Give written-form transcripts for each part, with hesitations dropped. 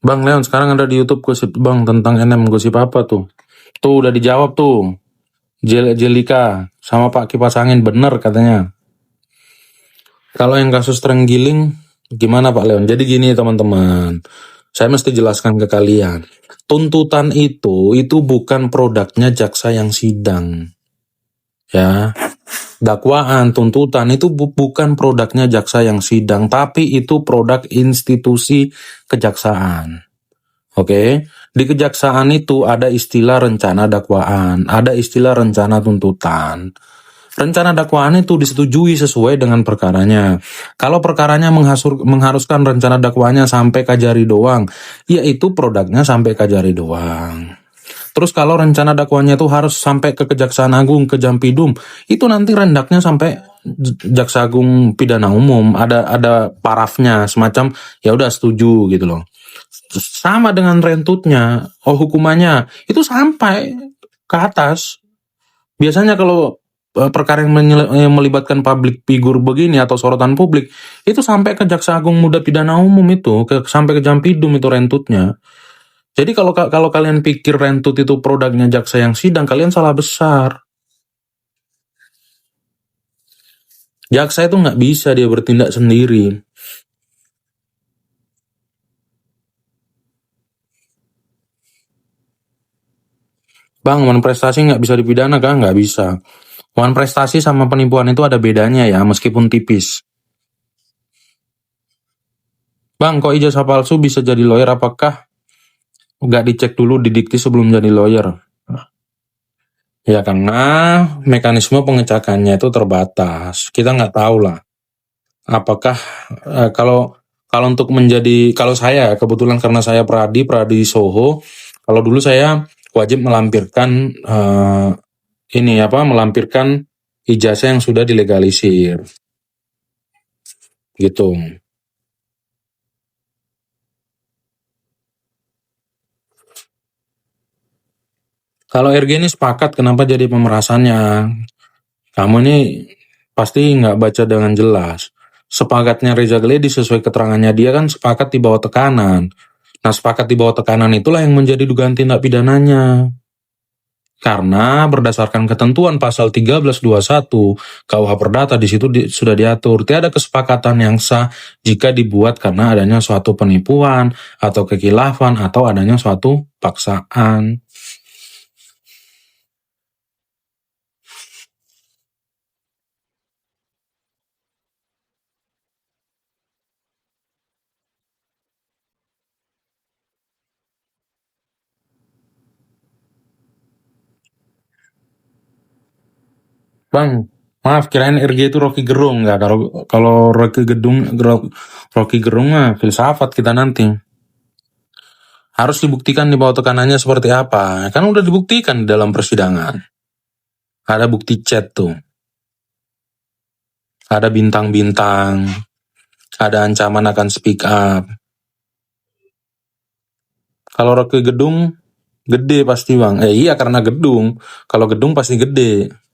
Bang Leon, sekarang ada di YouTube gosip Bang tentang NM, gosip apa tuh? Tuh udah dijawab tuh. Jelika sama Pak Kipas Angin bener katanya. Kalau yang kasus terenggiling gimana Pak Leon? Jadi gini teman-teman, saya mesti jelaskan ke kalian. Tuntutan itu bukan produknya jaksa yang sidang. Ya, dakwaan, tuntutan itu bukan produknya jaksa yang sidang, tapi itu produk institusi kejaksaan. Oke, di kejaksaan itu ada istilah rencana dakwaan, ada istilah rencana tuntutan. Rencana dakwaan itu disetujui sesuai dengan perkaranya. Kalau perkaranya mengharuskan rencana dakwaannya sampai Kajari doang, yaitu produknya sampai Kajari doang. Terus kalau rencana dakwaannya itu harus sampai ke Kejaksaan Agung, ke Jampidum, itu nanti rendaknya sampai Jaksa Agung Pidana Umum, ada parafnya semacam ya udah setuju gitu loh. Sama dengan rentutnya, hukumannya itu sampai ke atas. Biasanya kalau perkara yang melibatkan public figure begini atau sorotan publik, itu sampai ke Jaksa Agung Muda Pidana Umum itu, sampai ke Jampidum itu rentutnya. Jadi kalau kalian pikir rentut itu produknya jaksa yang sidang, kalian salah besar. Jaksa itu nggak bisa dia bertindak sendiri. Bang, wan prestasi nggak bisa dipidana kan? Nggak bisa. Wan prestasi sama penipuan itu ada bedanya ya, meskipun tipis. Bang, kok ijazah palsu bisa jadi lawyer? Apakah nggak dicek dulu di dikti sebelum jadi lawyer? Ya karena mekanisme pengecekannya itu terbatas. Kita nggak tahu lah. Apakah kalau untuk menjadi, kalau saya kebetulan karena saya Pradi Soho, kalau dulu saya wajib melampirkan melampirkan ijazah yang sudah dilegalisir. Gitu. Kalau RG ini sepakat kenapa jadi pemerasannya. Kamu ini pasti nggak baca dengan jelas. Sepakatnya Reza Gledi sesuai keterangannya dia kan sepakat di bawah tekanan. Nah, sepakat di bawah tekanan itulah yang menjadi dugaan tindak pidananya. Karena berdasarkan ketentuan pasal 1321 KUH Perdata di situ sudah diatur tiada kesepakatan yang sah jika dibuat karena adanya suatu penipuan atau kekilafan atau adanya suatu paksaan. Bang, maaf kirain RG itu Rocky Gerung nggak? Kalau Rocky Gerung mah filsafat kita nanti. Harus dibuktikan di bawah tekanannya seperti apa? Kan udah dibuktikan di dalam persidangan. Ada bukti chat tuh. Ada bintang-bintang. Ada ancaman akan speak up. Kalau Rocky Gedung gede pasti bang. Iya karena gedung. Kalau gedung pasti gede.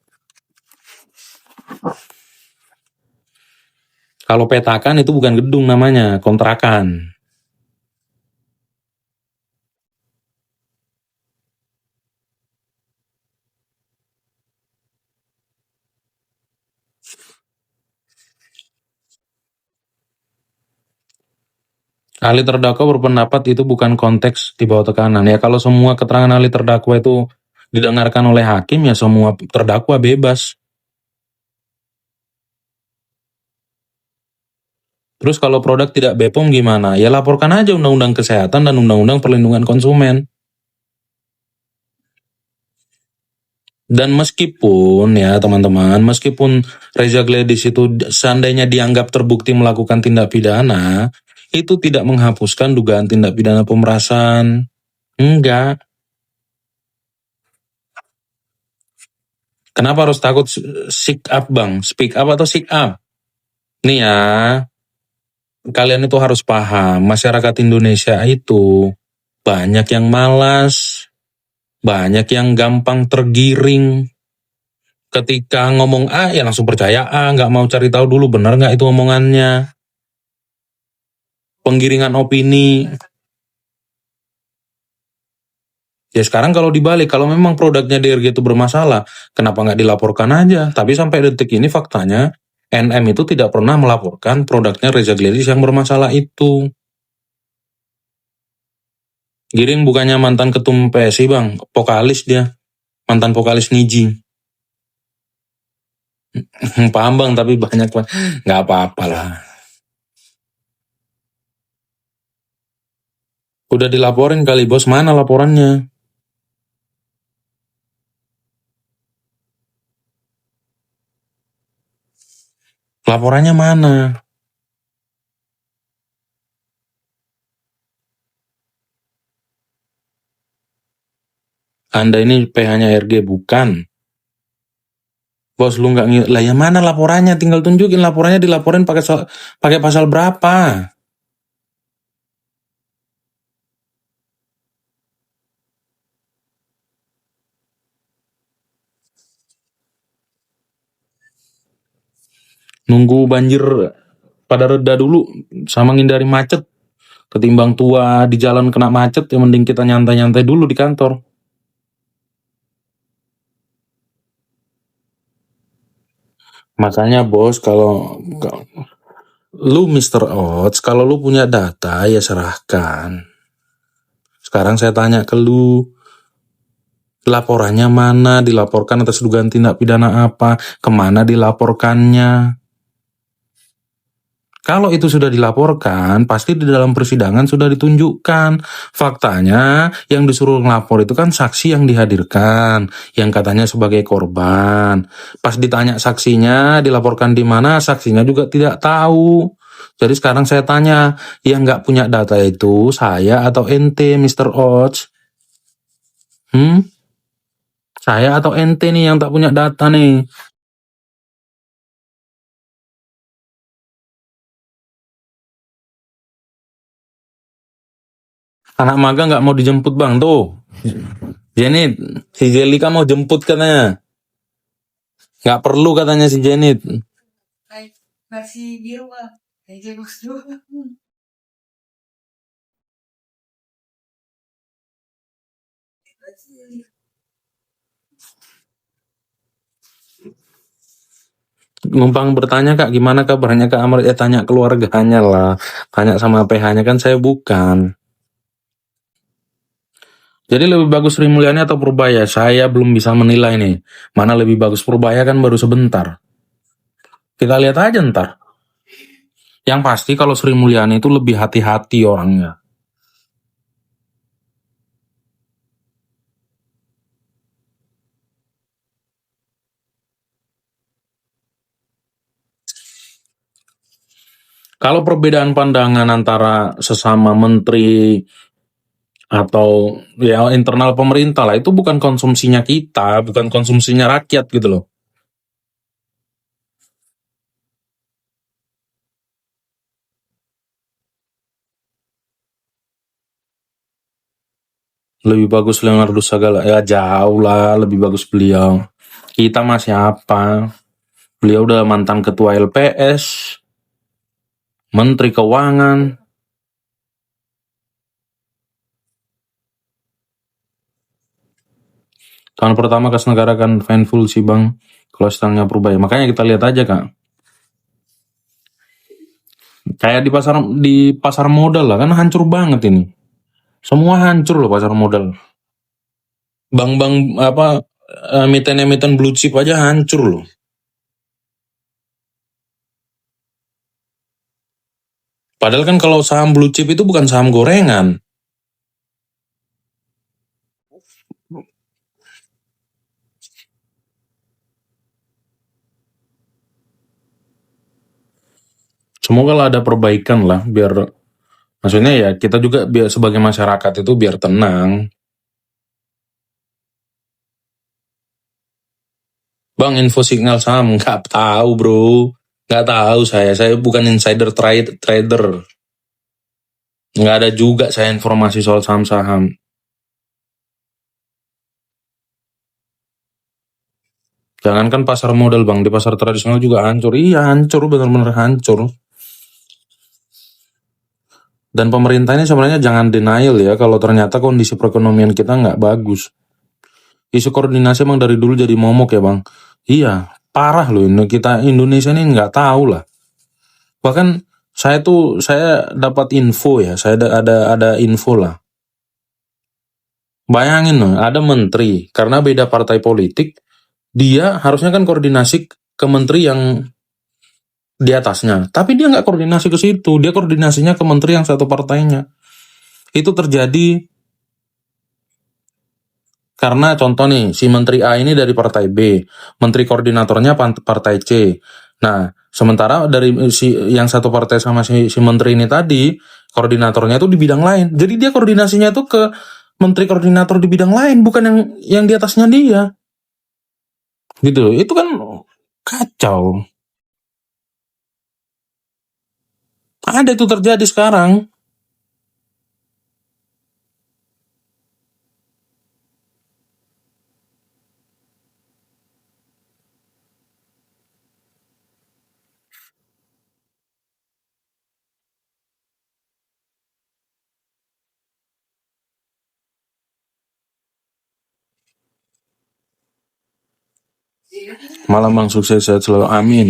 Kalau petakan itu bukan gedung namanya, kontrakan. Ahli terdakwa berpendapat itu bukan konteks di bawah tekanan. Ya kalau semua keterangan ahli terdakwa itu didengarkan oleh hakim, ya semua terdakwa bebas. Terus kalau produk tidak BPOM gimana? Ya laporkan aja Undang-Undang Kesehatan dan Undang-Undang Perlindungan Konsumen. Dan meskipun ya teman-teman, meskipun Reza Gladys itu seandainya dianggap terbukti melakukan tindak pidana, itu tidak menghapuskan dugaan tindak pidana pemerasan. Enggak. Kenapa harus takut speak up bang? Speak up atau speak up? Nih ya, kalian itu harus paham, masyarakat Indonesia itu banyak yang malas, banyak yang gampang tergiring. Ketika ngomong A, ya langsung percaya A, nggak mau cari tahu dulu benar nggak itu omongannya. Penggiringan opini. Ya sekarang kalau dibalik, kalau memang produknya DRG itu bermasalah, kenapa nggak dilaporkan aja? Tapi sampai detik ini faktanya, NM itu tidak pernah melaporkan produknya Reza Gladys yang bermasalah itu. Giring bukannya mantan ketum PSI bang, vokalis dia, mantan vokalis Niji. Paham bang, tapi banyak bang, nggak apa-apa lah. Udah dilaporin kali bos, mana laporannya? Laporannya mana? Anda ini PH-nya RG bukan? Bos lu nggak lah ya mana laporannya? Tinggal tunjukin laporannya, dilaporin pakai pasal berapa? Nunggu banjir pada reda dulu sama ngindari macet. Ketimbang tua di jalan kena macet, ya mending kita nyantai-nyantai dulu di kantor. Makanya bos, kalau lu Mr. Ots, kalau lu punya data ya serahkan. Sekarang saya tanya ke lu, laporannya mana, dilaporkan atas dugaan tindak pidana apa, kemana dilaporkannya. Kalau itu sudah dilaporkan, pasti di dalam persidangan sudah ditunjukkan. Faktanya, yang disuruh ngelapor itu kan saksi yang dihadirkan, yang katanya sebagai korban. Pas ditanya saksinya, dilaporkan di mana, saksinya juga tidak tahu. Jadi sekarang saya tanya, yang nggak punya data itu saya atau ente, Mr. Ots? Saya atau ente nih yang tak punya data nih? Anak magang nggak mau dijemput bang, tuh. Jenit, si Jelika mau jemput katanya. Nggak perlu katanya si Jenit. Masih di rumah. Numpang bertanya kak, gimana kabarnya kak Amr? Ya tanya keluarganya lah. Tanya sama PH-nya, kan saya bukan. Jadi lebih bagus Sri Mulyani atau Purbaya? Saya belum bisa menilai nih. Mana lebih bagus, Purbaya kan baru sebentar. Kita lihat aja ntar. Yang pasti kalau Sri Mulyani itu lebih hati-hati orangnya. Kalau perbedaan pandangan antara sesama menteri atau ya internal pemerintah lah, itu bukan konsumsinya kita, bukan konsumsinya rakyat gitu loh. Lebih bagus Leonardo Sagala, ya jauh lah lebih bagus beliau. Kita masih apa? Beliau udah mantan ketua LPS, menteri keuangan. Tahun pertama kas negara kan fanful sih bang, kalau stangnya Purbaya. Makanya kita lihat aja kak. Kayak di pasar modal lah, kan hancur banget ini. Semua hancur loh pasar modal. Bank-bank apa emiten-emiten blue chip aja hancur loh. Padahal kan kalau saham blue chip itu bukan saham gorengan. Semoga lah ada perbaikan lah, biar maksudnya ya kita juga biar sebagai masyarakat itu biar tenang. Bang, info signal saham nggak tahu bro, nggak tahu saya bukan insider trader, nggak ada juga saya informasi soal saham-saham. Jangankan pasar modal bang, di pasar tradisional juga hancur. Iya hancur, benar-benar hancur. Dan pemerintah ini sebenarnya jangan denial ya kalau ternyata kondisi perekonomian kita nggak bagus. Isu koordinasi emang dari dulu jadi momok ya bang. Iya, parah loh ini kita Indonesia ini nggak tahu lah. Bahkan saya dapat info ya, ada info lah. Bayangin loh, ada menteri karena beda partai politik, dia harusnya kan koordinasi ke menteri yang di atasnya, tapi dia nggak koordinasi ke situ, dia koordinasinya ke menteri yang satu partainya. Itu terjadi karena contoh nih, si menteri A ini dari partai B, menteri koordinatornya partai C. Nah, sementara dari yang satu partai sama si menteri ini tadi, koordinatornya itu di bidang lain. Jadi dia koordinasinya itu ke menteri koordinator di bidang lain, bukan yang di atasnya dia. Gitu loh. Itu kan kacau. Ada itu terjadi sekarang. Malam bang, sukses sehat selalu. Amin.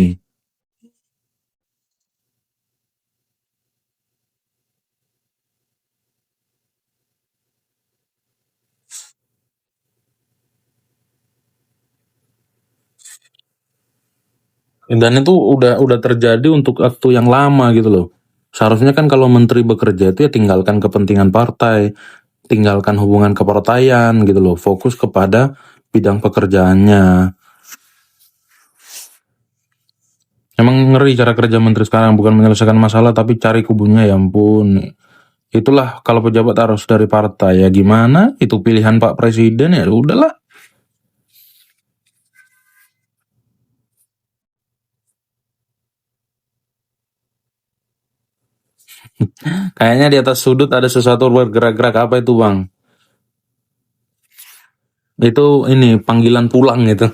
Dan itu udah terjadi untuk waktu yang lama gitu loh. Seharusnya kan kalau menteri bekerja itu ya tinggalkan kepentingan partai, tinggalkan hubungan kepartaian gitu loh, fokus kepada bidang pekerjaannya. Emang ngeri cara kerja menteri sekarang, bukan menyelesaikan masalah tapi cari kubunya, ya ampun. Itulah kalau pejabat harus dari partai, ya gimana? Itu pilihan Pak Presiden, ya udahlah. Kayaknya di atas sudut ada sesuatu bergerak-gerak, apa itu bang? Itu ini panggilan pulang gitu.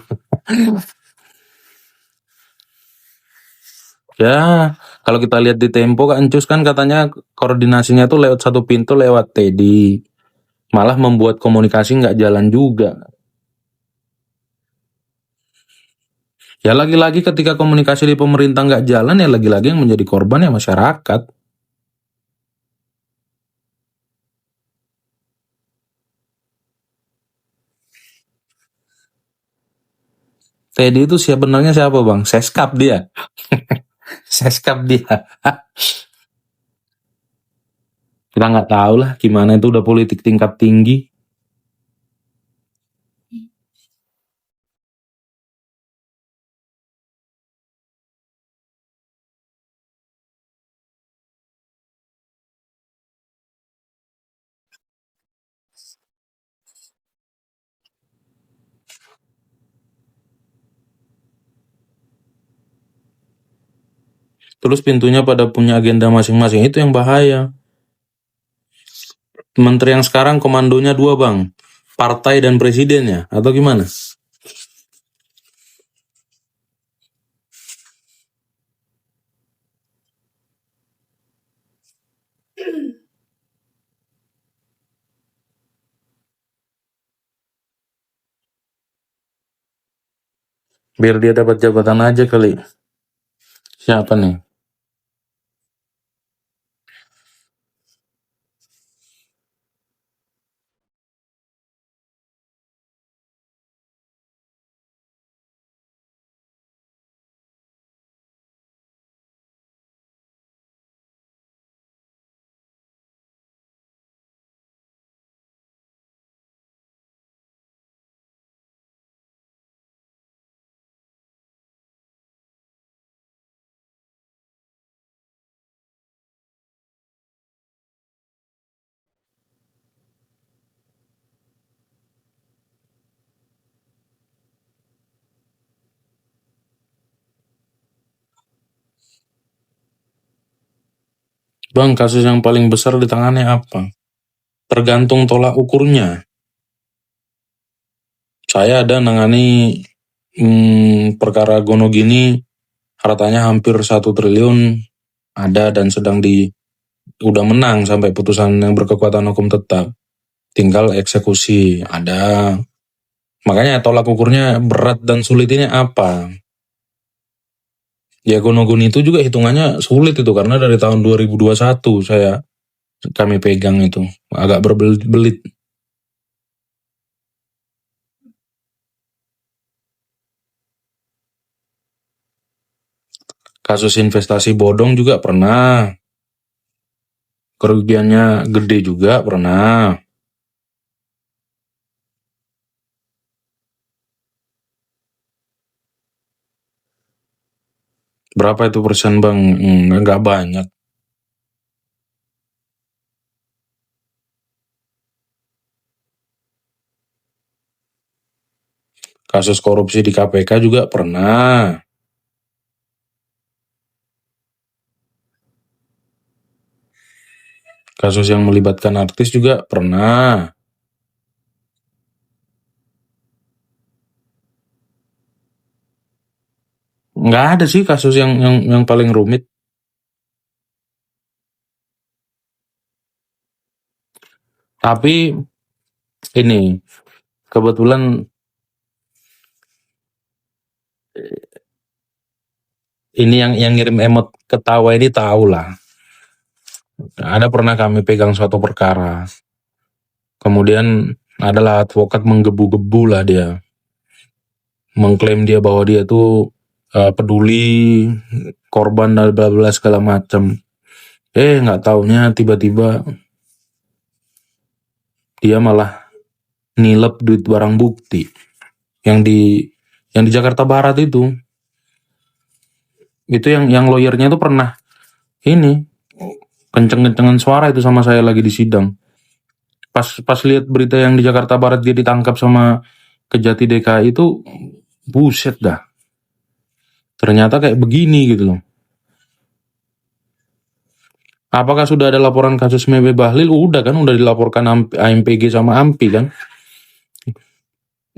Ya, kalau kita lihat di Tempo kan Encus kan katanya koordinasinya tuh lewat satu pintu lewat Teddy. Malah membuat komunikasi nggak jalan juga. Ya lagi-lagi ketika komunikasi di pemerintah nggak jalan, ya lagi-lagi yang menjadi korban ya masyarakat. Teddy itu sebenarnya siapa bang? Seskap dia. Seskap dia. Kita nggak tahu lah gimana, itu udah politik tingkat tinggi. Terus pintunya pada punya agenda masing-masing, itu yang bahaya. Menteri yang sekarang komandonya dua bang, partai dan presiden ya, atau gimana? Biar dia dapat jabatan aja kali. Siapa nih? Bang, kasus yang paling besar di tangannya apa? Tergantung tolak ukurnya. Saya ada nangani perkara Gono gini, hartanya hampir 1 triliun, ada dan sedang udah menang sampai putusan yang berkekuatan hukum tetap. Tinggal eksekusi. Ada. Makanya tolak ukurnya berat dan sulit ini apa? Ya Gonoguni itu juga hitungannya sulit itu karena dari tahun 2021 kami pegang itu. Agak berbelit. Kasus investasi bodong juga pernah. Kerugiannya gede juga pernah. Berapa itu persen bang? Nggak banyak. Kasus korupsi di KPK juga pernah. Kasus yang melibatkan artis juga pernah. Nggak ada sih kasus yang paling rumit. Tapi ini kebetulan ini yang ngirim emot ketawa ini tahu lah. Ada pernah kami pegang suatu perkara. Kemudian adalah advokat menggebu-gebu lah dia. Mengklaim dia bahwa dia tuh peduli korban dan bla bla segala macam. Nggak taunya tiba-tiba dia malah nilep duit barang bukti yang di Jakarta Barat itu yang lawyernya tuh pernah ini kenceng-kencengan suara itu sama saya lagi di sidang. Pas lihat berita yang di Jakarta Barat dia ditangkap sama Kejati DKI itu buset dah. Ternyata kayak begini gitu loh. Apakah sudah ada laporan kasus Mebe Bahlil? Udah kan, udah dilaporkan AMPG sama AMPI kan.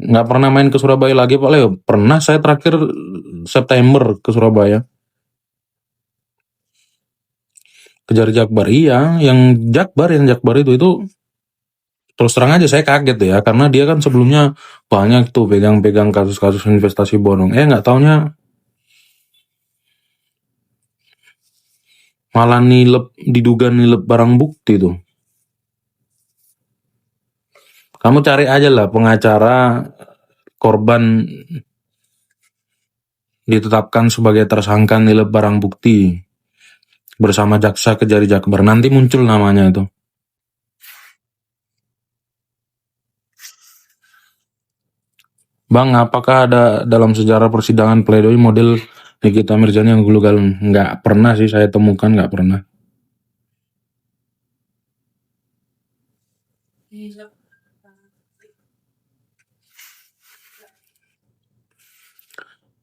Nggak pernah main ke Surabaya lagi Pak Leo. Pernah saya terakhir September ke Surabaya. Kejar Jakbar, iya. Yang Jakbar itu terus terang aja saya kaget ya. Karena dia kan sebelumnya banyak tuh pegang-pegang kasus-kasus investasi bodong. Nggak taunya malah diduga nilep barang bukti tuh. Kamu cari aja lah pengacara korban ditetapkan sebagai tersangka nilep barang bukti bersama jaksa Kejari Jakbar. Nanti muncul namanya itu. Bang, apakah ada dalam sejarah persidangan pledoi model Nikita Mirzani yang gulu-galun? Nggak pernah sih saya temukan, nggak pernah.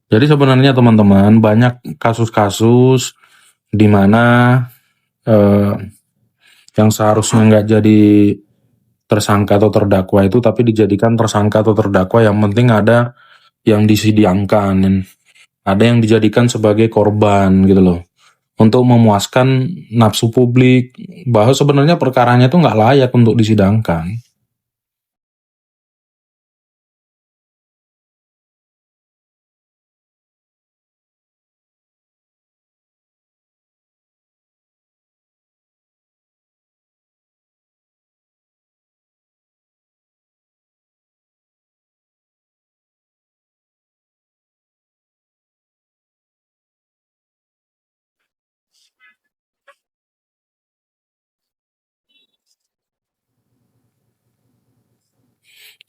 Jadi sebenarnya teman-teman banyak kasus-kasus di mana yang seharusnya nggak jadi tersangka atau terdakwa itu tapi dijadikan tersangka atau terdakwa. Yang penting ada yang disidangkan, ada yang dijadikan sebagai korban gitu loh, untuk memuaskan nafsu publik bahwa sebenarnya perkaranya itu nggak layak untuk disidangkan.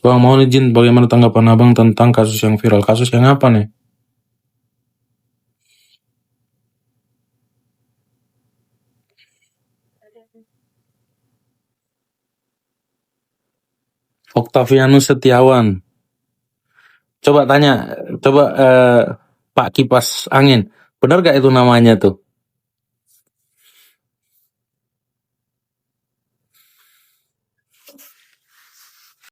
Bang, mohon izin, bagaimana tanggapan abang tentang kasus yang viral? Kasus yang apa nih? Oktavianus Setiawan. Coba tanya, Pak Kipas Angin, benar gak itu namanya tuh?